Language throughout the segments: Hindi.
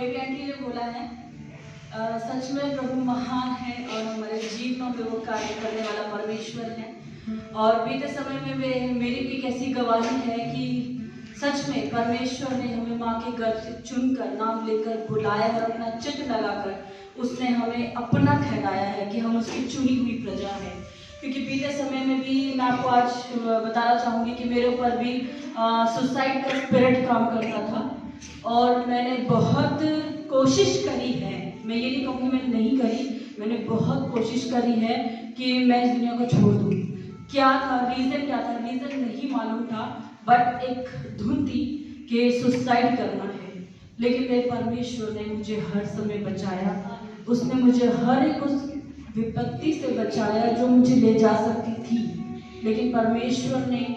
बेबी आंटी ने बोला है, सच में प्रभु महान है और हमारे जीवनों में वो कार्य करने वाला परमेश्वर है। और बीते समय में मेरी भी एक ऐसी गवाही है कि सच में परमेश्वर ने हमें माँ के गर्भ से चुनकर, नाम लेकर बुलाया और अपना चित्त लगाकर उसने हमें अपना ठहराया है कि हम उसकी चुनी हुई प्रजा है। क्योंकि बीते समय में भी मैं आपको आज बताना चाहूँगी कि मेरे ऊपर भी सुसाइड का स्पिरिट काम करता था और मैंने बहुत कोशिश करी है, मैं ये नहीं कहूँगी मैंने नहीं करी, मैंने बहुत कोशिश करी है कि मैं इस दुनिया को छोड़ दूँ। क्या था रीज़न, क्या था रीज़न नहीं मालूम था, बट एक धुन थी कि सुसाइड करना है। लेकिन मेरे परमेश्वर ने मुझे हर समय बचाया, उसने मुझे हर एक उस विपत्ति से बचाया जो मुझे ले जा सकती थी। लेकिन परमेश्वर ने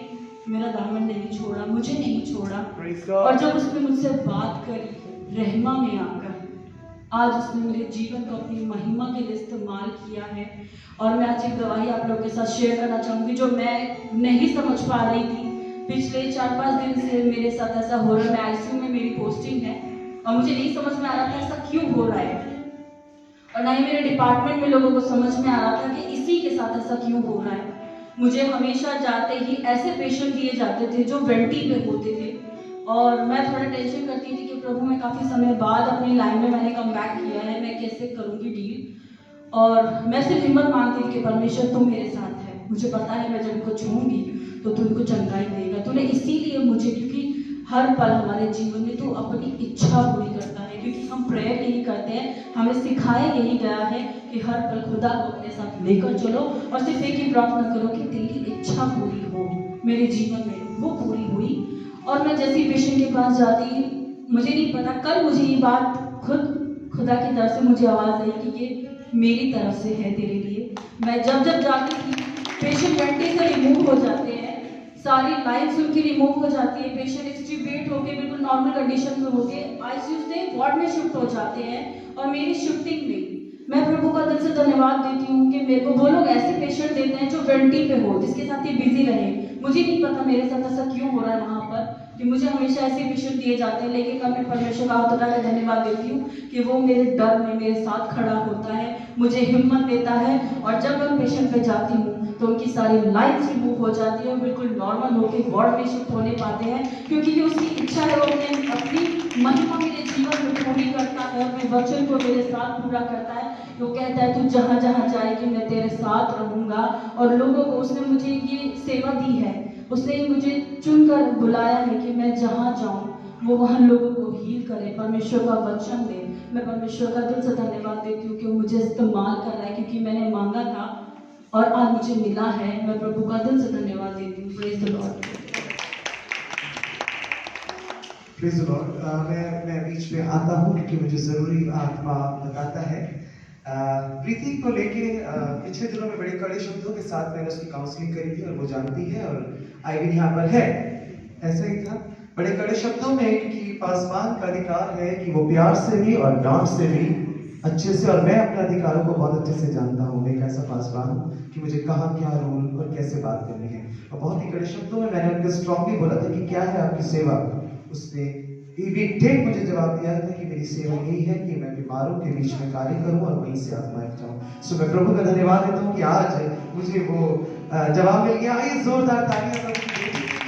मेरा दामन नहीं छोड़ा, मुझे नहीं छोड़ा। और जब उसने मुझसे बात करी रहमा में आकर, आज उसने मेरे जीवन को अपनी महिमा के लिए इस्तेमाल किया है। और मैं आज एक गवाही आप लोगों के साथ शेयर करना चाहूँगी जो मैं नहीं समझ पा रही थी। पिछले 4-5 दिन से मेरे साथ ऐसा हो रहा है। मैं आईसीयू में मेरी पोस्टिंग है और मुझे नहीं समझ में आ रहा था ऐसा क्यों हो रहा है, और ना ही मेरे डिपार्टमेंट में लोगों को समझ में आ रहा था कि इसी के साथ ऐसा क्यों हो रहा है। मुझे हमेशा जाते ही ऐसे पेशेंट दिए जाते थे जो वेंटी पे होते थे और मैं थोड़ा टेंशन करती थी कि प्रभु मैं काफ़ी समय बाद अपनी लाइन में मैंने कम बैक किया है, मैं कैसे करूँगी डील। और मैं सिर्फ हिम्मत मांगती थी कि परमेश्वर तुम मेरे साथ है, मुझे पता है मैं जब इनको छूऊंगी तो तू इनको चंगाई देगा। तूने इसीलिए मुझे, क्योंकि हर पल हमारे जीवन में तू अपनी इच्छा पूरी करता है, क्योंकि हम प्रेयर यही करते हैं, हमें सिखाया यही गया है कि हर पल खुदा को अपने साथ लेकर चलो और सिर्फ एक ही प्रार्थना करो कि तेरी इच्छा पूरी हो मेरे जीवन में। वो पूरी हुई और मैं जैसे ही पेशेंट के पास जाती, मुझे नहीं पता कल मुझे ये बात खुद खुदा की तरफ से मुझे आवाज़ आई कि ये मेरी तरफ से है तेरे लिए। मैं जब जाती थी पेशेंट वेंटी से रिमूव हो जाते हैं, सारी लाइन्स उनकी रिमूव हो जाती है, पेशेंट एक्सट्यूबेट होकर बिल्कुल नॉर्मल कंडीशन में होके आईसीयू से वार्ड में शिफ्ट हो जाते हैं। और मेरी शिफ्टिंग में मैं प्रभु का दिल से धन्यवाद देती हूँ कि मेरे को वो लोग ऐसे पेशेंट देते हैं जो वेंटी पे हो, जिसके साथ ये बिजी रहे। मुझे नहीं पता मेरे साथ ऐसा क्यों हो रहा है वहाँ पर कि मुझे हमेशा ऐसे पेशेंट दिए जाते हैं, लेकिन कल मैं परमेश्वर का खुदा का धन्यवाद देती हूँ कि वो मेरे डर में मेरे साथ खड़ा होता है, मुझे हिम्मत देता है। और जब मैं पेशेंट पे जाती हूँ तो उनकी सारी लाइन्स रिमूव हो जाती है, बिल्कुल नॉर्मल होकर वार्ड में शिफ्ट होने पाते हैं, क्योंकि ये उसकी इच्छा है, वो अपनी महिमा मेरे जीवन में पूरी करता है, अपने वचन को मेरे साथ पूरा करता है। वो कहता है तू जहाँ जहाँ जाएगी मैं तेरे साथ रहूँगा। और लोगों को उसने मुझे ये सेवा दी है, उसने मुझे चुनकर बुलाया है कि मैं जहाँ जाऊँ वो वहाँ लोगों को हील करे, परमेश्वर का वचन दे। मैं परमेश्वर का दिल से धन्यवाद देती हूँ कि वो मुझे इस्तेमाल कर रहा है, क्योंकि मैंने मांगा था और आज मुझे मिला है। मैं प्रभु का दिल से धन्यवाद देती हूँ। Praise the Lord. Praise the Lord. मैं बीच में आता हूँ क्योंकि मुझे जरूरी आत्मा बताता है। प्रीति को लेके पिछले दिनों में बड़े कड़े शब्दों के साथ मैंने उसकी काउंसलिंग करी थी और वो जानती है, और आईविन यहाँ पर है। ऐसा ही था, बड़े कड़े शब्दों में, क्योंकि पासवान का अधिकार है कि वो प्यार से भी और डांट से भी अच्छे से, और मैं अपने अधिकारों को बहुत अच्छे से जानता हूँ। एक ऐसा पासवान हूँ कि मुझे कहाँ क्या रूल और कैसे बात करनी है। और बहुत ही कड़े शब्दों में मैंने उनको स्ट्रॉन्गली बोला था कि क्या है आपकी सेवा। उसने ठीक मुझे जवाब दिया था कि मेरी सेवा यही है कि मैं बीमारों के बीच में कार्य करूं और वहीं से आत्माएं बचाऊं। सो मैं प्रभु का धन्यवाद देता हूं कि आज मुझे वो जवाब मिल गया। आइए जोरदार तालियां दो उसकी बेटी के लिए,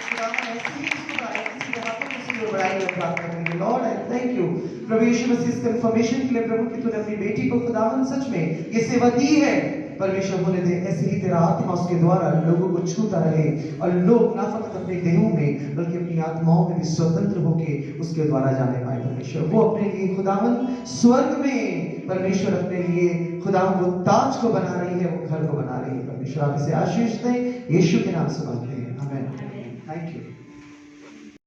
खुदावन ऐसे ही उसको ऐसी जगह पर उसी बड़ाई और प्रार्थना करेंगे। लॉर्ड आई थैंक यू प्रभु यीशु मसीह इस कंफर्मेशन के लिए प्रभु कि तूने अपनी बेटी को खुदावन सच में ये सेवा दी है। परमेश्वर होने दे ऐसे ही तेरा आत्मा उसके द्वारा लोगों को छूता रहे और लोग ना फकत अपने देहों में बल्कि अपनी आत्माओं में भी स्वतंत्र होके उसके द्वारा जाने पाए। परमेश्वर वो अपने लिए खुदावन स्वर्ग में परमेश्वर अपने लिए खुदावन वो ताज को बना रही है, वो घर को बना रही है। परमेश्वर आप इसे आशीष दें, यीशु के नाम से मांगते हैं, आमीन। Thank you.